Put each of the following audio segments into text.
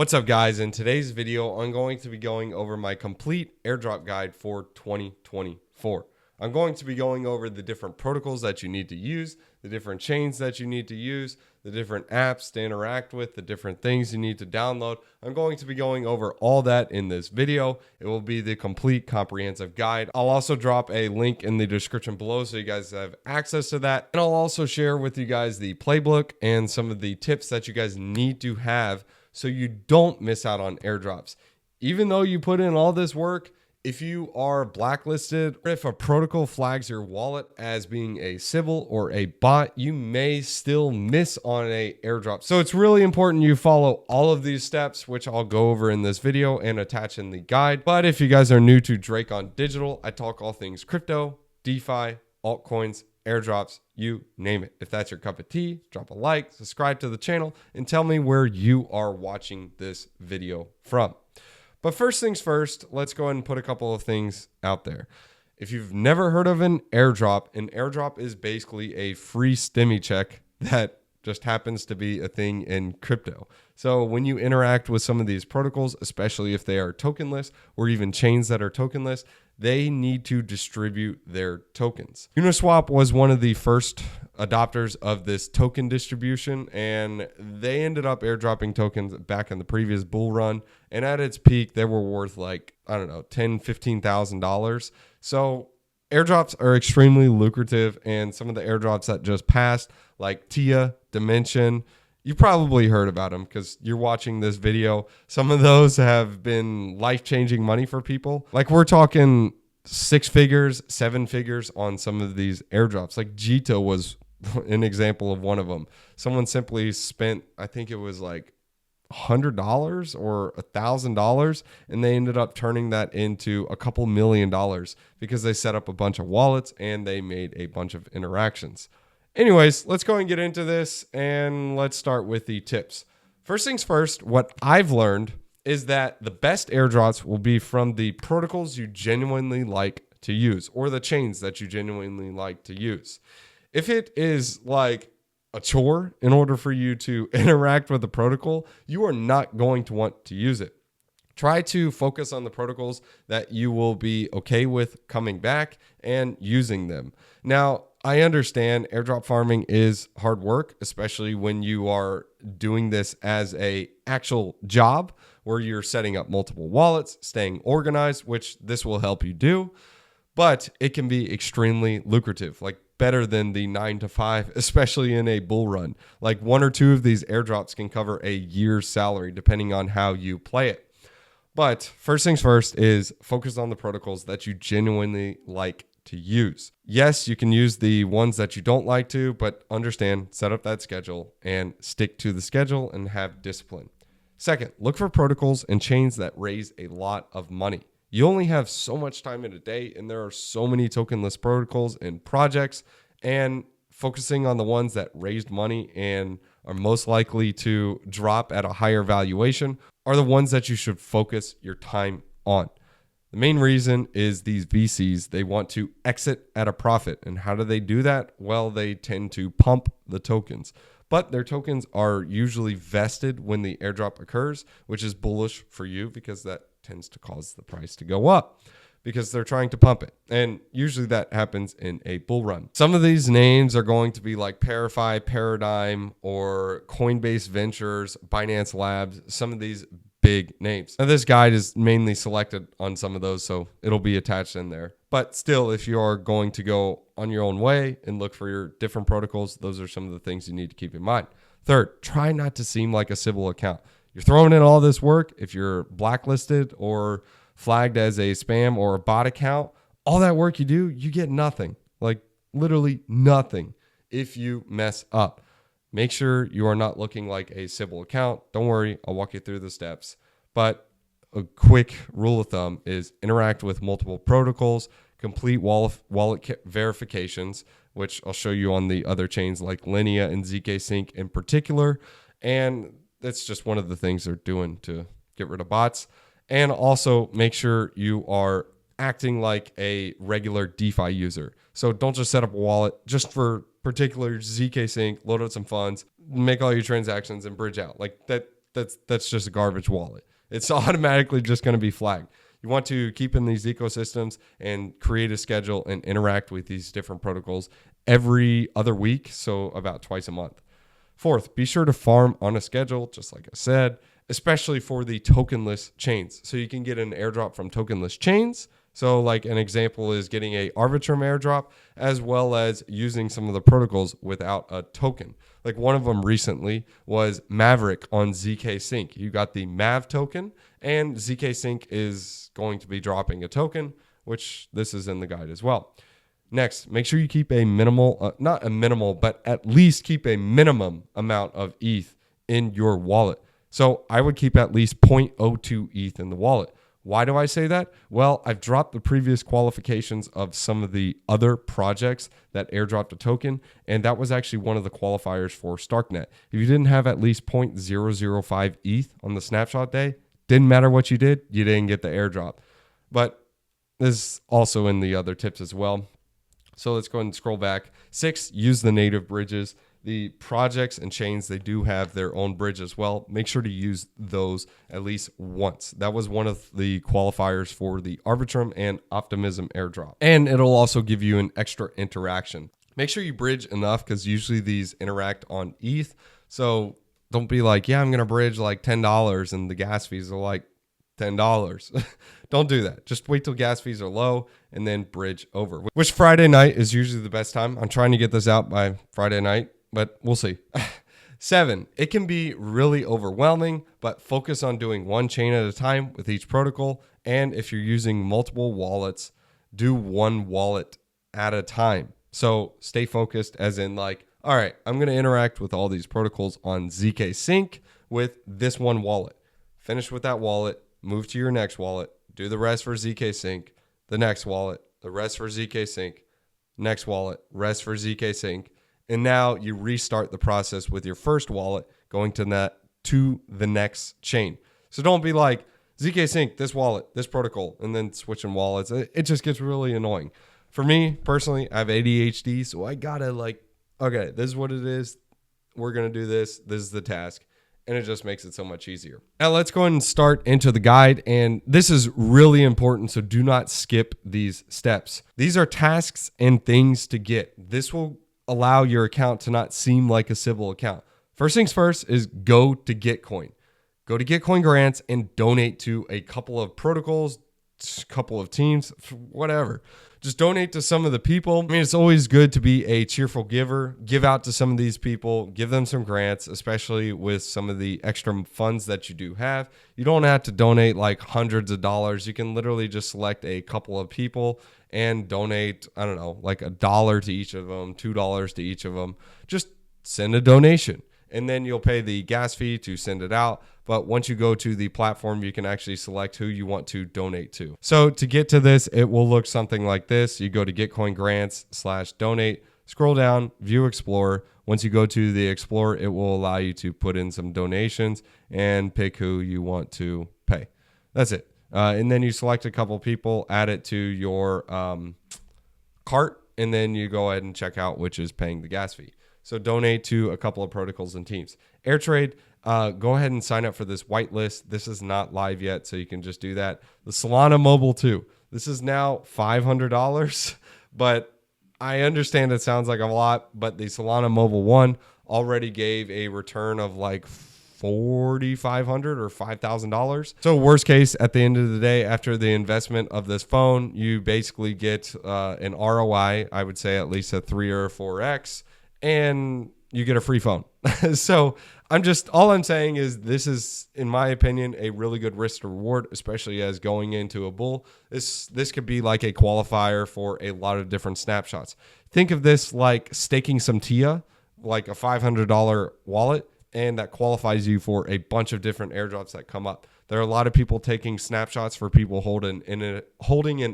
What's up, guys? In today's video, I'm going to be going over my complete airdrop guide for 2024. I'm going to be going over the different protocols that you need to use, the different chains that you need to use, the different apps to interact with, the different things you need to download. I'm going to be going over all that in this video. It will be the complete comprehensive guide. I'll also drop a link in the description below so you guys have access to that. And I'll also share with you guys the playbook and some of the tips that you guys need to have so you don't miss out on airdrops. Even though you put in all this work, if you are blacklisted, or if a protocol flags your wallet as being a Sybil or a bot, you may still miss on an airdrop. So it's really important you follow all of these steps, which I'll go over in this video and attach in the guide. But if you guys are new to Drake on Digital, I talk all things crypto, DeFi, altcoins, airdrops, you name it. If that's your cup of tea, drop a like, subscribe to the channel, and tell me where you are watching this video from. But first things first, let's go ahead and put a couple of things out there. If you've never heard of an airdrop is basically a free stimmy check that just happens to be a thing in crypto. So when you interact with some of these protocols, especially if they are tokenless or even chains that are tokenless, they need to distribute their tokens. Uniswap was one of the first adopters of this token distribution, and they ended up airdropping tokens back in the previous bull run. And at its peak, they were worth like, I don't know, $10,000, $15,000. So airdrops are extremely lucrative, and some of the airdrops that just passed, like Tia, Dimension, you probably heard about them because you're watching this video. Some of those have been life-changing money for people. Like we're talking 6 figures, 7 figures on some of these airdrops. Like Zeta was an example of one of them. Someone simply spent, I think it was like $100 or $1,000, and they ended up turning that into a couple $1 million because they set up a bunch of wallets and they made a bunch of interactions. Anyways, let's go and get into this, and let's start with the tips. First things first, what I've learned is that the best airdrops will be from the protocols you genuinely like to use, or the chains that you genuinely like to use. If it is like a chore in order for you to interact with the protocol, you are not going to want to use it. Try to focus on the protocols that you will be okay with coming back and using them. Now, I understand airdrop farming is hard work, especially when you are doing this as an actual job where you're setting up multiple wallets, staying organized, which this will help you do. But it can be extremely lucrative, like better than the 9 to 5, especially in a bull run. Like 1 or 2 of these airdrops can cover a year's salary depending on how you play it. But first things first is focus on the protocols that you genuinely like to use. Yes, you can use the ones that you don't like to, but understand, set up that schedule and stick to the schedule and have discipline. Second, look for protocols and chains that raise a lot of money. You only have so much time in a day, and there are so many tokenless protocols and projects, and focusing on the ones that raised money and are most likely to drop at a higher valuation are the ones that you should focus your time on. The main reason is these VCs, they want to exit at a profit. And how do they do that? Well, they tend to pump the tokens. But their tokens are usually vested when the airdrop occurs, which is bullish for you because that tends to cause the price to go up because they're trying to pump it. And usually that happens in a bull run. Some of these names are going to be like Parify, Paradigm, or Coinbase Ventures, Binance Labs, some of these big names. Now, this guide is mainly selected on some of those, so it'll be attached in there. But still, if you are going to go on your own way and look for your different protocols, those are some of the things you need to keep in mind. Third, try not to seem like a Sybil account. You're throwing in all this work. If you're blacklisted or flagged as a spam or a bot account, all that work you do, you get nothing. Like literally nothing if you mess up. Make sure you are not looking like a Sybil account. Don't worry, I'll walk you through the steps. But a quick rule of thumb is interact with multiple protocols, complete wallet verifications, which I'll show you on the other chains like Linea and Zk Sync in particular. And that's just one of the things they're doing to get rid of bots. And also make sure you are acting like a regular DeFi user. So don't just set up a wallet just for particular Zk Sync, load out some funds, make all your transactions and bridge out. Like that that's just a garbage wallet. It's automatically just going to be flagged. You want to keep in these ecosystems and create a schedule and interact with these different protocols every other week, so about twice a month. Fourth, be sure to farm on a schedule, just like I said, especially for the tokenless chains. So you can get an airdrop from tokenless chains. So like an example is getting a Arbitrum airdrop, as well as using some of the protocols without a token. Like one of them recently was Maverick on ZK Sync. You got the MAV token, and ZK Sync is going to be dropping a token, which this is in the guide as well. Next, make sure you keep a minimal, not a minimal, but at least keep a minimum amount of ETH in your wallet. So I would keep at least 0.02 ETH in the wallet. Why do I say that? Well, I've dropped the previous qualifications of some of the other projects that airdropped a token, and that was actually one of the qualifiers for Starknet. If you didn't have at least 0.005 ETH on the snapshot day, didn't matter what you did, you didn't get the airdrop. But this is also in the other tips as well. So let's go ahead and scroll back. 6, use the native bridges. The projects and chains, they do have their own bridge as well. Make sure to use those at least once. That was one of the qualifiers for the Arbitrum and Optimism airdrop. And it'll also give you an extra interaction. Make sure you bridge enough, because usually these interact on ETH. So don't be like, yeah, I'm going to bridge like $10 and the gas fees are like $10. Don't do that. Just wait till gas fees are low and then bridge over. Which Friday night is usually the best time. I'm trying to get this out by Friday night, but we'll see. 7, it can be really overwhelming, but focus on doing one chain at a time with each protocol. And if you're using multiple wallets, do one wallet at a time. So stay focused, as in like, all right, I'm going to interact with all these protocols on ZK Sync with this one wallet. Finish with that wallet, move to your next wallet, do the rest for ZK Sync, the next wallet, the rest for ZK Sync, next wallet, rest for ZK Sync. And now you restart the process with your first wallet going to the next chain. So don't be like ZK Sync, this wallet, this protocol, and then switching wallets. It just gets really annoying. For me personally, I have ADHD, so I gotta like, okay, this is what it is. We're gonna do this. This is the task. And it just makes it so much easier. Now let's go ahead and start into the guide. And this is really important, so do not skip these steps. These are tasks and things to get. This will allow your account to not seem like a Sybil account. First things first is go to Gitcoin. Go to Gitcoin grants and donate to a couple of protocols, a couple of teams, whatever. Just donate to some of the people. I mean, it's always good to be a cheerful giver. Give out to some of these people. Give them some grants, especially with some of the extra funds that you do have. You don't have to donate like hundreds of dollars. You can literally just select a couple of people and donate, I don't know, like $1 to each of them, $2 to each of them. Just send a donation. And then you'll pay the gas fee to send it out. But once you go to the platform, you can actually select who you want to donate to. So to get to this, it will look something like this. You go to Gitcoin grants/donate, scroll down, view Explorer. Once you go to the Explorer, it will allow you to put in some donations and pick who you want to pay. That's it. And then you select a couple people, add it to your cart, and then you go ahead and check out which is paying the gas fee. So donate to a couple of protocols and teams. Airtrade, go ahead and sign up for this whitelist. This is not live yet, so you can just do that. The Solana Mobile 2. This is now $500, but I understand it sounds like a lot, but the Solana Mobile 1 already gave a return of like $4,500 or $5,000. So worst case, at the end of the day, after the investment of this phone, you basically get an ROI, I would say at least a 3 or 4x, and you get a free phone. So all I'm saying is this is, in my opinion, a really good risk to reward, especially as going into a bull. This could be like a qualifier for a lot of different snapshots. Think of this like staking some TIA, like a $500 wallet, and that qualifies you for a bunch of different airdrops that come up. There are a lot of people taking snapshots for people holding an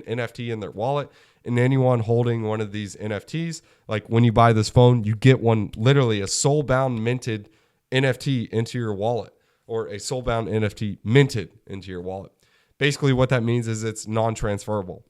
NFT in their wallet. And anyone holding one of these NFTs, like when you buy this phone, you get one, literally a soul-bound minted NFT into your wallet, or a soul-bound NFT minted into your wallet. Basically what that means is it's non-transferable.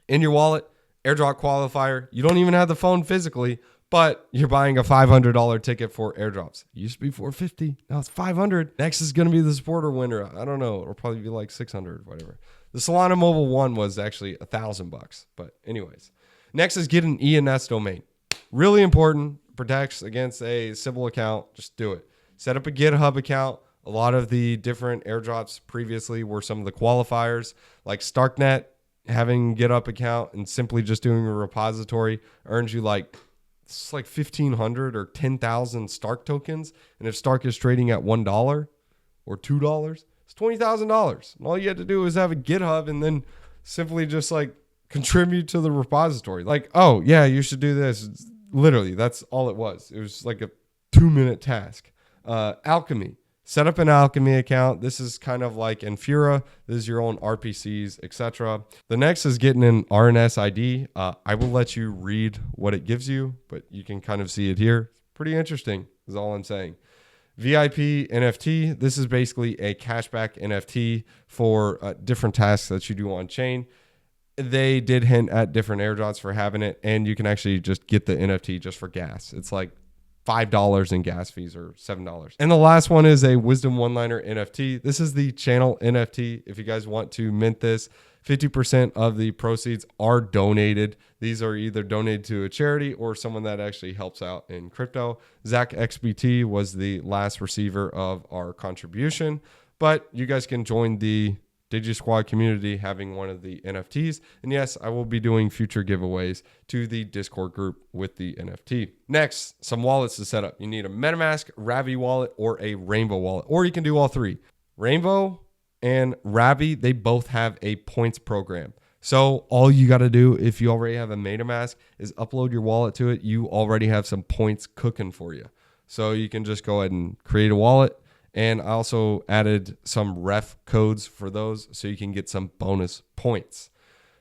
In your wallet, airdrop qualifier, you don't even have the phone physically, but you're buying a $500 ticket for airdrops. It used to be $450. Now it's $500. Next is going to be the supporter winner. I don't know. It'll probably be like $600, whatever. The Solana Mobile one was actually $1,000. But anyways, next is get an ENS domain. Really important. Protects against a Sybil account. Just do it. Set up a GitHub account. A lot of the different airdrops previously were some of the qualifiers, like Starknet. Having GitHub account and simply just doing a repository earns you like 1,500 or 10,000 Stark tokens. And if Stark is trading at $1 or $2, it's $20,000. And all you had to do is have a GitHub and then simply just like contribute to the repository. Like, oh yeah, you should do this. It's literally, that's all it was. It was like a 2-minute task. Alchemy. Set up an alchemy account. This is kind of like Infura. This is your own RPCs, etc. The next is getting an RNS ID. I will let you read what it gives you, but you can kind of see it here. Pretty interesting is all I'm saying. VIP NFT. This is basically a cashback NFT for different tasks that you do on chain. They did hint at different airdrops for having it, and you can actually just get the NFT just for gas. It's like $5 in gas fees or $7. And the last one is a Wisdom One-Liner NFT. This is the channel NFT. If you guys want to mint this, 50% of the proceeds are donated. These are either donated to a charity or someone that actually helps out in crypto. Zk XBT was the last receiver of our contribution, but you guys can join the DigiSquad community having one of the NFTs. And yes, I will be doing future giveaways to the Discord group with the NFT. Next, some wallets to set up. You need a MetaMask, Ravi wallet, or a Rainbow wallet, or you can do all three. Rainbow and Ravi, they both have a points program. So all you got to do if you already have a MetaMask is upload your wallet to it. You already have some points cooking for you. So you can just go ahead and create a wallet. And I also added some ref codes for those so you can get some bonus points.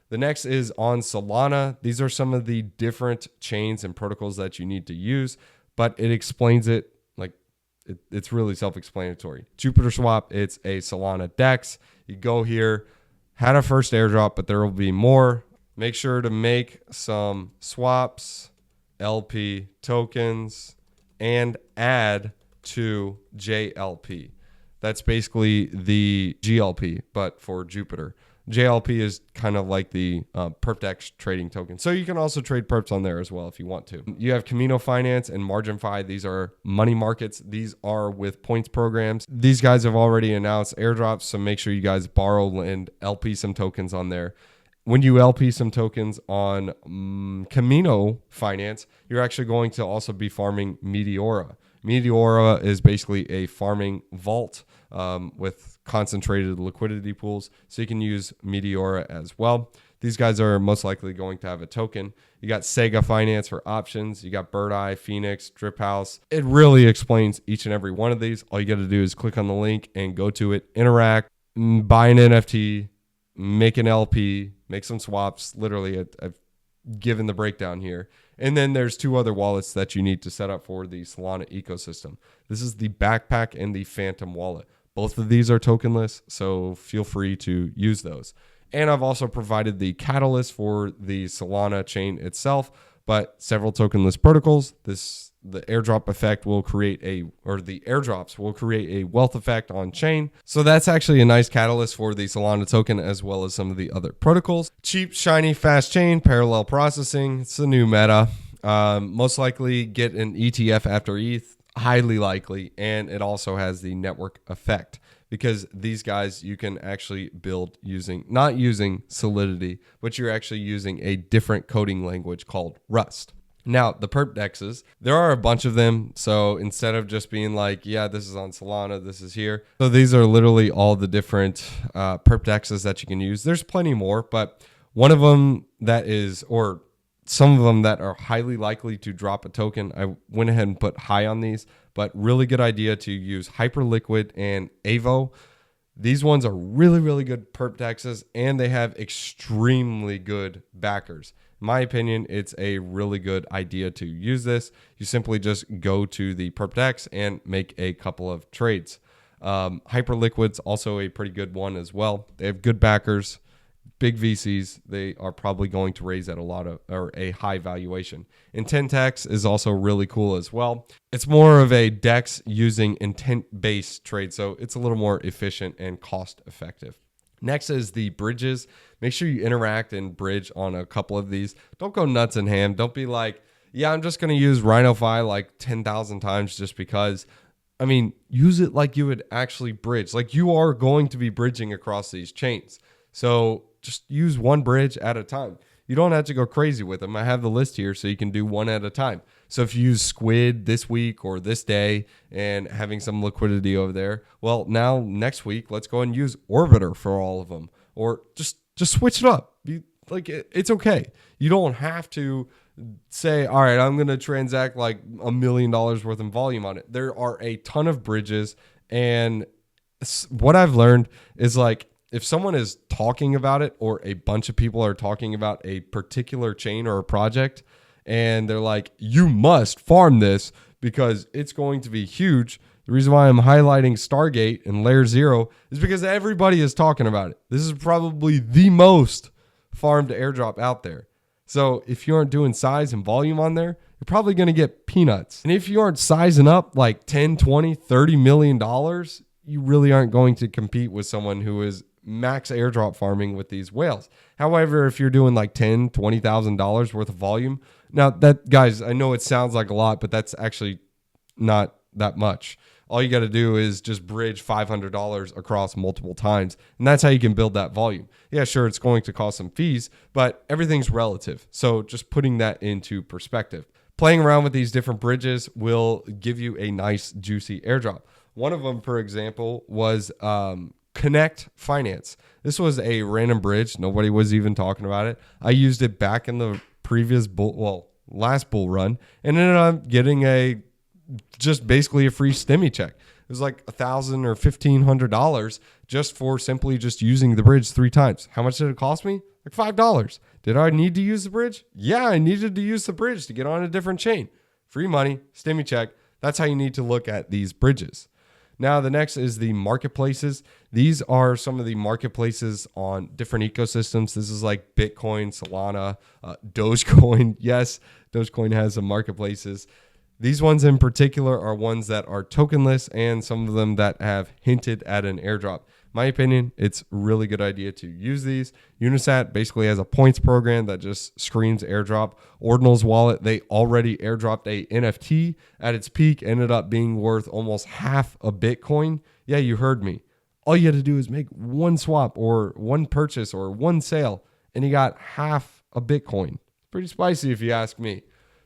The next is on Solana. These are some of the different chains and protocols that you need to use, but it explains it like it's really self-explanatory. Jupiter Swap, it's a Solana DEX. You go here, had a first airdrop, but there will be more. Make sure to make some swaps, LP tokens, and add to JLP. That's basically the GLP, but for Jupiter. JLP is kind of like the PERP DEX trading token. So you can also trade perps on there as well if you want to. You have Camino Finance and MarginFi. These are money markets. These are with points programs. These guys have already announced airdrops, so make sure you guys borrow and LP some tokens on there. When you LP some tokens on Camino Finance, you're actually going to also be farming Meteora. Meteora is basically a farming vault with concentrated liquidity pools. So you can use Meteora as well. These guys are most likely going to have a token. You got Sega Finance for options. You got Bird Eye, Phoenix, Drip House. It really explains each and every one of these. All you got to do is click on the link and go to it, interact, buy an NFT, make an LP, make some swaps. Literally, I've given the breakdown here. And then there's two other wallets that you need to set up for the Solana ecosystem. This is the Backpack and the Phantom wallet. Both of these are tokenless, so feel free to use those. And I've also provided the catalyst for the Solana chain itself, but several tokenless protocols. The airdrop effect will create the airdrops will create a wealth effect on chain. So that's actually a nice catalyst for the Solana token as well as some of the other protocols. Cheap, shiny, fast chain, parallel processing. It's a new meta. Most likely get an ETF after ETH, highly likely. And it also has the network effect because these guys you can actually build not using Solidity, but you're actually using a different coding language called Rust. Now, the PERP DEXES, there are a bunch of them. So instead of just being like, yeah, this is on Solana, this is here. So these are literally all the different PERP DEXES that you can use. There's plenty more, but one of them that is, or some of them that are highly likely to drop a token, I went ahead and put high on these, but really good idea to use Hyperliquid and Avo. These ones are really, really good PERP DEXES, and they have extremely good backers. In my opinion, it's a really good idea to use this. You simply just go to the PERP DEX and make a couple of trades. Hyperliquid's also a pretty good one as well. They have good backers, big VCs, they are probably going to raise at a high valuation. Intent-X is also really cool as well. It's more of a DEX using intent-based trade, so it's a little more efficient and cost-effective. Next is the bridges. Make sure you interact and bridge on a couple of these. Don't go nuts and ham. Don't be like, yeah, I'm just going to use RhinoFi like 10,000 times just because. I mean, use it like you would actually bridge. Like you are going to be bridging across these chains. So just use one bridge at a time. You don't have to go crazy with them. I have the list here so you can do one at a time. So if you use Squid this week or this day and having some liquidity over there, well, now next week, let's go and use Orbiter for all of them. Or just switch it up. It's okay. You don't have to say, all right, I'm going to transact like $1 million worth of volume on it. There are a ton of bridges. And what I've learned is like, if someone is talking about it or a bunch of people are talking about a particular chain or a project and they're like, you must farm this because it's going to be huge. The reason why I'm highlighting Stargate and Layer 0 is because everybody is talking about it. This is probably the most farmed airdrop out there. So if you aren't doing size and volume on there, you're probably going to get peanuts. And if you aren't sizing up like 10, 20, $30 million, you really aren't going to compete with someone who is max airdrop farming with these whales. However, if you're doing like $10,000, $20,000 worth of volume, now that, guys, I know it sounds like a lot, but that's actually not that much. All you got to do is just bridge $500 across multiple times, and that's how you can build that volume. Yeah, sure, it's going to cost some fees, but everything's relative. So just putting that into perspective. Playing around with these different bridges will give you a nice, juicy airdrop. One of them, for example, was Connect Finance. This was a random bridge. Nobody was even talking about it. I used it back in the previous last bull run, and ended up getting just basically a free stimmy check. It was like $1,000 or $1,500 just for simply just using the bridge 3 times. How much did it cost me? Like $5. Did I need to use the bridge? Yeah, I needed to use the bridge to get on a different chain. Free money, stimmy check. That's how you need to look at these bridges. Now, the next is the marketplaces. These are some of the marketplaces on different ecosystems. This is like Bitcoin, Solana, Dogecoin. Yes, Dogecoin has some marketplaces. These ones in particular are ones that are tokenless and some of them that have hinted at an airdrop. My opinion, it's a really good idea to use these. Unisat basically has a points program that just screams airdrop. Ordinal's wallet, they already airdropped a NFT at its peak, ended up being worth almost half a Bitcoin. Yeah, you heard me. All you had to do is make one swap or one purchase or one sale, and you got half a Bitcoin. Pretty spicy if you ask me.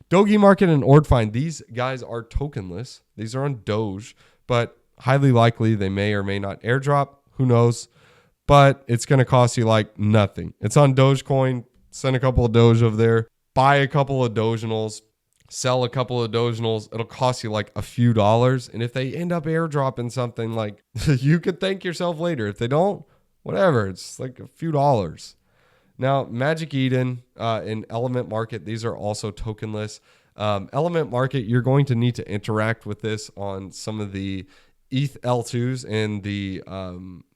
Doge Market and Ordfine, these guys are tokenless. These are on Doge, but highly likely they may or may not airdrop. Who knows? But it's going to cost you like nothing. It's on Dogecoin. Send a couple of Doge over there. Buy a couple of Doginals. Sell a couple of Doginals. It'll cost you like a few dollars. And if they end up airdropping something, like you could thank yourself later. If they don't, whatever. It's like a few dollars. Now, Magic Eden and Element Market, these are also tokenless. Element Market, you're going to need to interact with this on some of the ETH L2s and the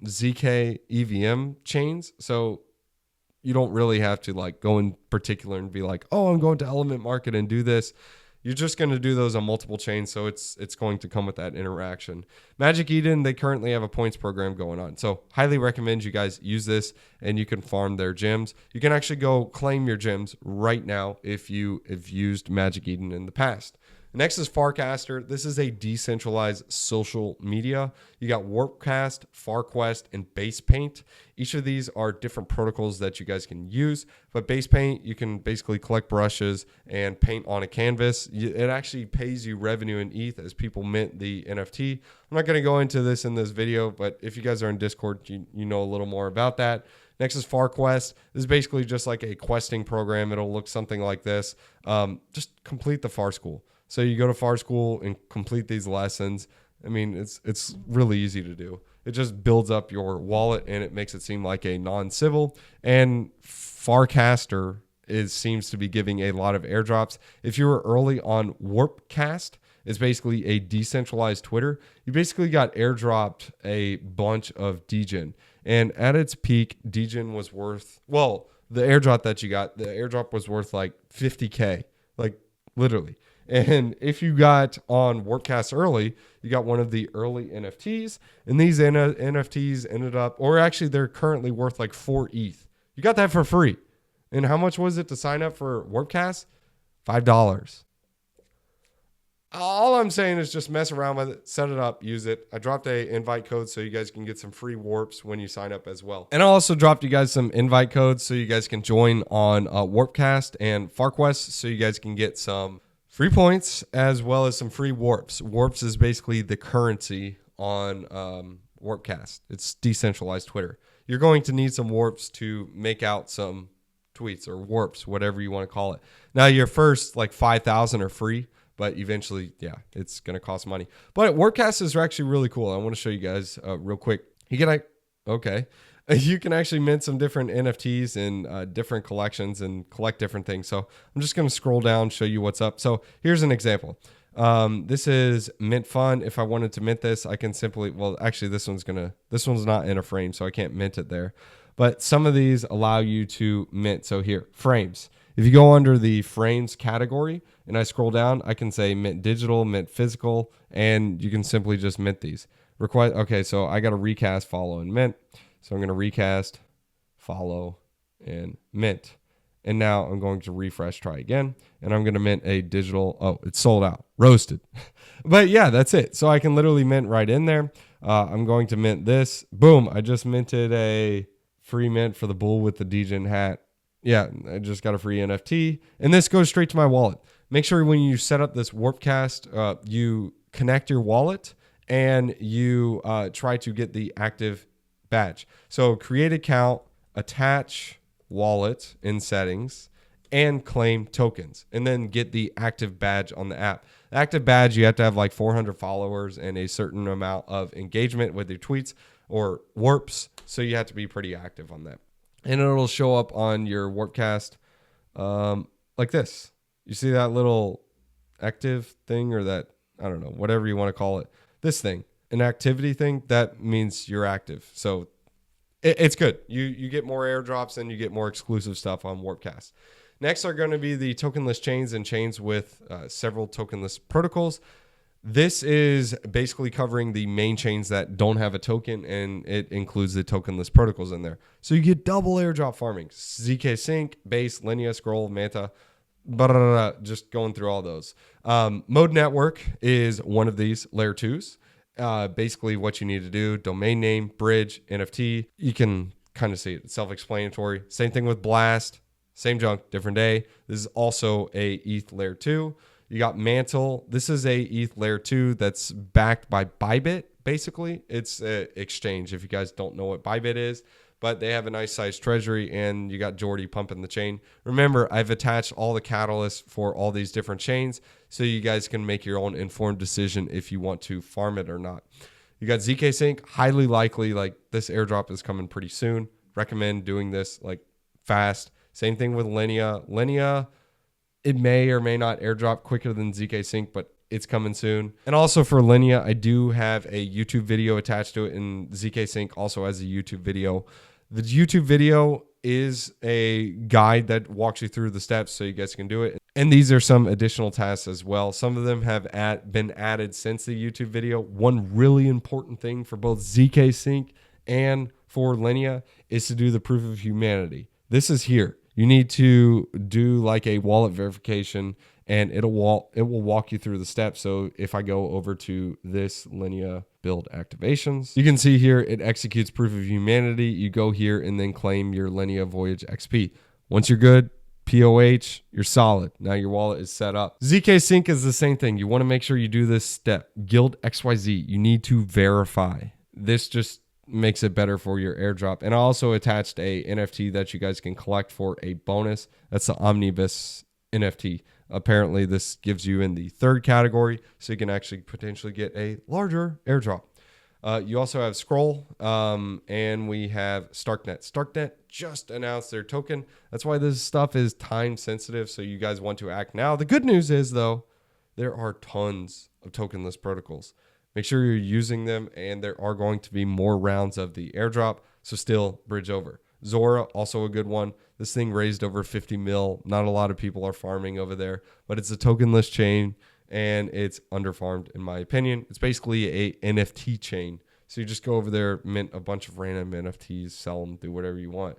Zk EVM chains. So you don't really have to like go in particular and be like, oh, I'm going to Element Market and do this. You're just going to do those on multiple chains, so it's going to come with that interaction. Magic Eden, they currently have a points program going on. So highly recommend you guys use this, and you can farm their gems. You can actually go claim your gems right now if you have used Magic Eden in the past. Next is FARCASTER. This is a decentralized social media. You got Warpcast, FarQuest, and BasePaint. Each of these are different protocols that you guys can use. But BasePaint, you can basically collect brushes and paint on a canvas. It actually pays you revenue in ETH as people mint the NFT. I'm not going to go into this in this video, but if you guys are in Discord, you know a little more about that. Next is FarQuest. This is basically just like a questing program. It'll look something like this. Just complete the Far School. So you go to Far School and complete these lessons. I mean, it's really easy to do. It just builds up your wallet and it makes it seem like a non-Sybil. And FARCASTER seems to be giving a lot of airdrops. If you were early on Warpcast It's basically a decentralized Twitter. You basically got airdropped a bunch of degen. And at its peak, degen was worth, well, the airdrop that you got, the airdrop was worth like 50K, like literally. And if you got on Warpcast early, you got one of the early NFTs. And these NFTs ended up, or actually they're currently worth like 4 ETH. You got that for free. And how much was it to sign up for Warpcast? $5. All I'm saying is just mess around with it, set it up, use it. I dropped a invite code so you guys can get some free warps when you sign up as well. And I also dropped you guys some invite codes so you guys can join on Warpcast and FARCASTER so you guys can get some free points as well as some free warps. Warps is basically the currency on Warpcast. It's decentralized Twitter. You're going to need some warps to make out some tweets or warps, whatever you want to call it. Now, your first like 5,000 are free. But eventually, yeah, it's going to cost money. But Warpcast is actually really cool. I want to show you guys real quick. You can actually mint some different NFTs in different collections and collect different things. So I'm just going to scroll down, show you what's up. So here's an example. This is mint fun. If I wanted to mint this, I can simply, well, actually this one's not in a frame, so I can't mint it there. But some of these allow you to mint. So here, frames. If you go under the frames category and I scroll down, I can say mint digital, mint physical, and you can simply just mint these. Okay, so I got to recast, follow, and mint. So I'm going to recast, follow, and mint. And now I'm going to refresh, try again, and I'm going to mint a digital. Oh, it's sold out, roasted. But yeah, that's it. So I can literally mint right in there. I'm going to mint this. Boom, I just minted a free mint for the bull with the degen hat. Yeah, I just got a free NFT. And this goes straight to my wallet. Make sure when you set up this Warpcast, you connect your wallet and you try to get the active badge. So create account, attach wallet in settings, and claim tokens. And then get the active badge on the app. The active badge, you have to have like 400 followers and a certain amount of engagement with your tweets or warps. So you have to be pretty active on that. And it'll show up on your Warpcast like this. You see that little active thing or that, I don't know, whatever you want to call it. This thing, an activity thing, that means you're active. So it's good. You get more airdrops and you get more exclusive stuff on Warpcast. Next are going to be the tokenless chains and chains with several tokenless protocols. This is basically covering the main chains that don't have a token, and it includes the tokenless protocols in there. So you get double airdrop farming. Zk Sync, Base, Linea, Scroll, Manta, just going through all those. Mode Network is one of these layer 2s. Basically what you need to do, domain name, bridge, NFT. You can kind of see it. It's self-explanatory. Same thing with Blast. Same junk, different day. This is also a ETH layer 2. You got Mantle. This is a ETH layer 2 that's backed by Bybit, basically. It's an exchange, if you guys don't know what Bybit is. But they have a nice sized treasury, and you got Jordy pumping the chain. Remember, I've attached all the catalysts for all these different chains, so you guys can make your own informed decision if you want to farm it or not. You got Zk Sync. Highly likely, like, this airdrop is coming pretty soon. Recommend doing this, like, fast. Same thing with Linea. Linea, it may or may not airdrop quicker than Zk Sync, but it's coming soon. And also for Linea, I do have a YouTube video attached to it, and Zk Sync also has a YouTube video. The YouTube video is a guide that walks you through the steps so you guys can do it. And these are some additional tasks as well. Some of them have been added since the YouTube video. One really important thing for both Zk Sync and for Linea is to do the proof of humanity. This is here. You need to do like a wallet verification, and it will walk you through the steps. So if I go over to this Linea build activations, you can see here it executes proof of humanity. You go here and then claim your Linea Voyage XP. Once you're good, POH, you're solid. Now your wallet is set up. Zk Sync is the same thing. You want to make sure you do this step. Guild XYZ, you need to verify. This just makes it better for your airdrop. And I also attached a NFT that you guys can collect for a bonus. That's the Omnibus NFT. Apparently this gives you in the third category, so you can actually potentially get a larger airdrop. You also have Scroll, and we have Starknet. Starknet just announced their token. That's why this stuff is time sensitive, so you guys want to act now. The good news is, though, there are tons of tokenless protocols. Make sure you're using them, and there are going to be more rounds of the airdrop, so still bridge over. Zora, also a good one. This thing raised over 50 mil. Not a lot of people are farming over there, but it's a tokenless chain, and it's underfarmed in my opinion. It's basically a NFT chain. So you just go over there, mint a bunch of random NFTs, sell them, do whatever you want.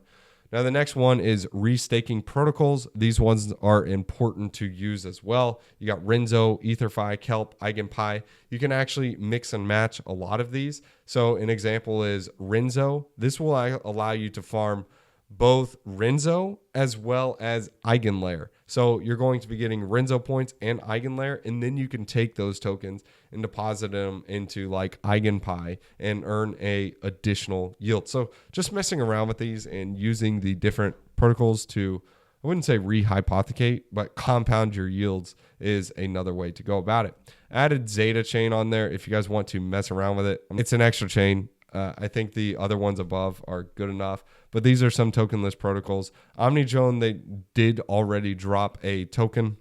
Now, the next one is restaking protocols. These ones are important to use as well. You got Renzo, EtherFi, Kelp, EigenPi. You can actually mix and match a lot of these. So an example is Renzo. This will allow you to farm both Renzo as well as EigenLayer. So you're going to be getting Renzo points and EigenLayer, and then you can take those tokens and deposit them into like EigenPi and earn a additional yield. So just messing around with these and using the different protocols to, I wouldn't say rehypothecate, but compound your yields is another way to go about it. I added Zeta chain on there if you guys want to mess around with it. It's an extra chain. I think the other ones above are good enough, but these are some tokenless protocols. OmniJone, they did already drop a token,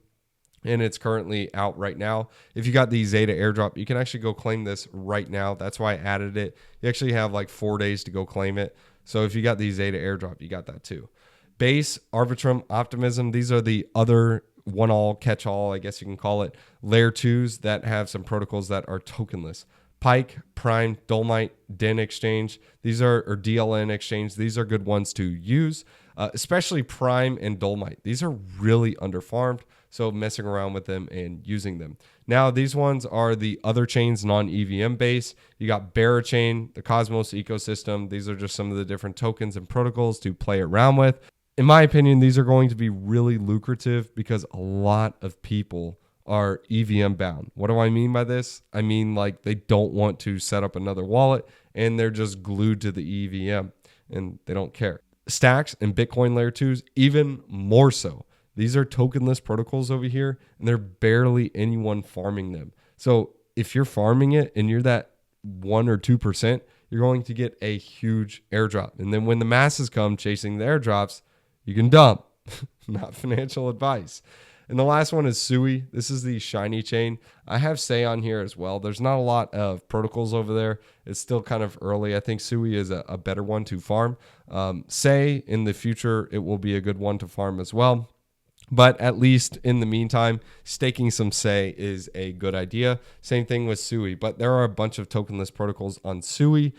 and it's currently out right now. If you got the Zeta airdrop, you can actually go claim this right now. That's why I added it. You actually have like 4 days to go claim it. So if you got the Zeta airdrop, you got that too. Base, Arbitrum, Optimism, these are the other one-all, catch-all, I guess you can call it, layer 2s that have some protocols that are tokenless. Pike, Prime, Dolomite, DEN Exchange, these are, or DLN Exchange, these are good ones to use, especially Prime and Dolomite. These are really underfarmed, so messing around with them and using them. Now, these ones are the other chains, non-EVM base. You got Berachain, the Cosmos ecosystem. These are just some of the different tokens and protocols to play around with. In my opinion, these are going to be really lucrative because a lot of people are EVM bound. What do I mean by this? I mean, like, they don't want to set up another wallet and they're just glued to the EVM and they don't care. Stacks and Bitcoin layer 2s, even more so. These are tokenless protocols over here and they're barely anyone farming them. So if you're farming it and you're that 1 or 2%, you're going to get a huge airdrop. And then when the masses come chasing the airdrops, you can dump. Not financial advice. And the last one is Sui. This is the shiny chain. I have Say on here as well. There's not a lot of protocols over there. It's still kind of early. I think Sui is a better one to farm. Say in the future, it will be a good one to farm as well. But at least in the meantime, staking some Say is a good idea. Same thing with Sui. But there are a bunch of tokenless protocols on Sui.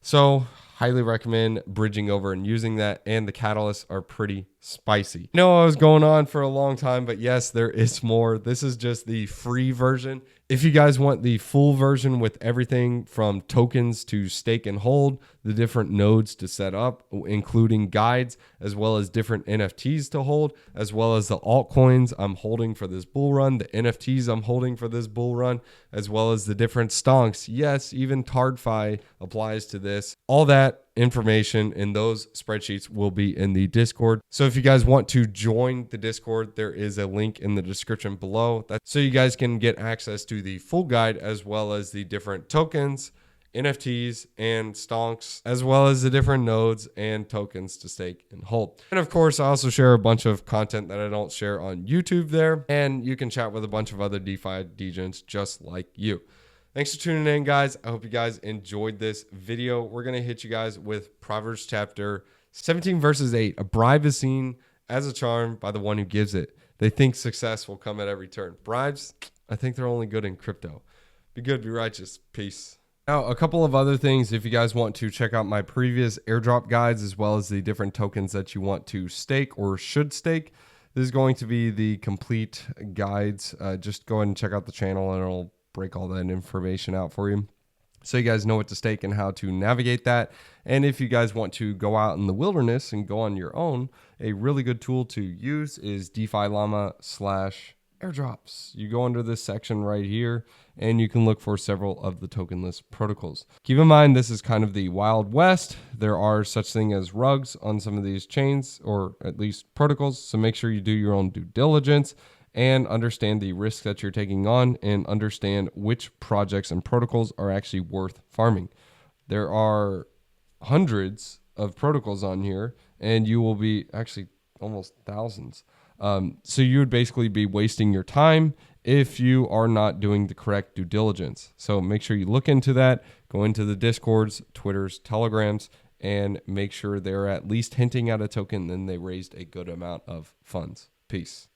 So highly recommend bridging over and using that, and the catalysts are pretty spicy. I know I was going on for a long time, but yes, there is more. This is just the free version. If you guys want the full version with everything from tokens to stake and hold, the different nodes to set up, including guides, as well as different NFTs to hold, as well as the altcoins I'm holding for this bull run, the NFTs I'm holding for this bull run, as well as the different stonks. Yes, even TardFi applies to this. All that information in those spreadsheets will be in the Discord. So if you guys want to join the Discord, there is a link in the description below. That's so you guys can get access to the full guide as well as the different tokens, NFTs, and stonks, as well as the different nodes and tokens to stake and hold. And of course, I also share a bunch of content that I don't share on YouTube there, and you can chat with a bunch of other DeFi degens just like you. Thanks for tuning in, guys. I hope you guys enjoyed this video. We're going to hit you guys with Proverbs chapter 17, verses 8. A bribe is seen as a charm by the one who gives it. They think success will come at every turn. Bribes, I think they're only good in crypto. Be good, be righteous. Peace. Now, a couple of other things. If you guys want to check out my previous airdrop guides, as well as the different tokens that you want to stake or should stake, this is going to be the complete guides. Just go ahead and check out the channel and it'll break all that information out for you so you guys know what to stake and how to navigate that. And if you guys want to go out in the wilderness and go on your own, a really good tool to use is DeFi Llama/airdrops. You go under this section right here and you can look for several of the tokenless protocols. Keep in mind, this is kind of the Wild West. There are such thing as rugs on some of these chains, or at least protocols. So make sure you do your own due diligence and understand the risk that you're taking on, and understand which projects and protocols are actually worth farming. There are hundreds of protocols on here, and you will be actually almost thousands. So you would basically be wasting your time if you are not doing the correct due diligence. So make sure you look into that, go into the Discords, Twitters, Telegrams, and make sure they're at least hinting at a token, then they raised a good amount of funds. Peace.